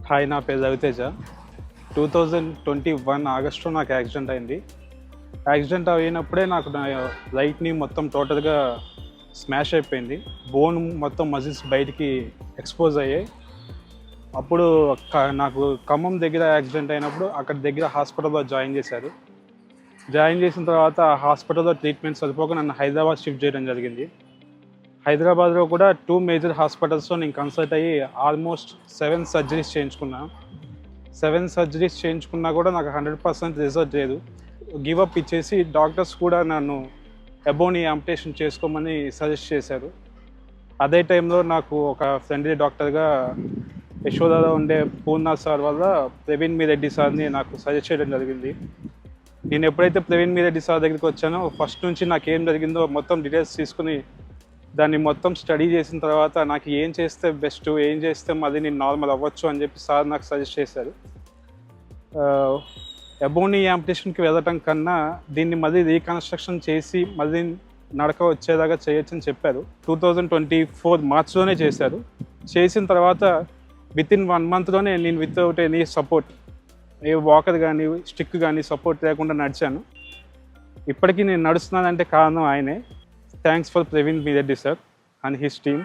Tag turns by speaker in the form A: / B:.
A: Hi, నా పేరు రవితేజ. 2021 ఆగస్టులో నాకు యాక్సిడెంట్ అయింది. యాక్సిడెంట్ అయినప్పుడే నాకు నా రైట్‌ని మొత్తం టోటల్‌గా స్మాష్ అయిపోయింది. బోన్ మొత్తం మజిల్స్ బయటికి ఎక్స్‌పోజ్ అయ్యాయి. అప్పుడు నాకు ఖమ్మం దగ్గర యాక్సిడెంట్ అయినప్పుడు అక్కడ దగ్గర హాస్పిటల్‌లో జాయిన్ చేశారు. జాయిన్ చేసిన తర్వాత హాస్పిటల్‌లో ట్రీట్మెంట్ సరిపోక నన్ను హైదరాబాద్ షిఫ్ట్ చేయడం జరిగింది. హైదరాబాద్లో కూడా 2 మేజర్ హాస్పిటల్స్లో నేను కన్సల్ట్ అయ్యి ఆల్మోస్ట్ 7 సర్జరీస్ చేయించుకున్నా. 7 సర్జరీస్ చేయించుకున్నా కూడా నాకు 100% రిజల్ట్ లేదు. గివ్ అప్ ఇచ్చేసి డాక్టర్స్ కూడా నన్ను ఎబోనీ యాంపుటేషన్ చేసుకోమని సజెస్ట్ చేశారు. అదే టైంలో నాకు ఒక ఫ్రెండ్లీ డాక్టర్గా యశోదాలో ఉండే పూర్ణ సార్ వల్ల ప్రవీణ్ మీరెడ్డి సార్ని నాకు సజెస్ట్ చేయడం జరిగింది. నేను ఎప్పుడైతే ప్రవీణ్ మీరెడ్డి సార్ దగ్గరికి వచ్చానో ఫస్ట్ నుంచి నాకు ఏం జరిగిందో మొత్తం డీటెయిల్స్ తీసుకుని దాన్ని మొత్తం స్టడీ చేసిన తర్వాత నాకు ఏం చేస్తే బెస్ట్, ఏం చేస్తే మళ్ళీ నేను నార్మల్ అవ్వచ్చు అని చెప్పి సార్ నాకు సజెస్ట్ చేశారు. ఎబోనీ యాంపుటేషన్కి వెళ్ళటం కన్నా దీన్ని మళ్ళీ రీకన్స్ట్రక్షన్ చేసి మళ్ళీ నడక వచ్చేలాగా చేయొచ్చని చెప్పారు. 2024 మార్చ్లోనే చేశారు. చేసిన తర్వాత వితిన్ 1 మంత్లోనే నేను వితౌట్ ఎనీ సపోర్ట్, ఏ వాకర్ కానీ స్టిక్ కానీ సపోర్ట్ లేకుండా నడిచాను. ఇప్పటికీ నేను నడుస్తున్నానంటే కారణం ఆయనే. Thanks for Praveen Meereddy sir and his team.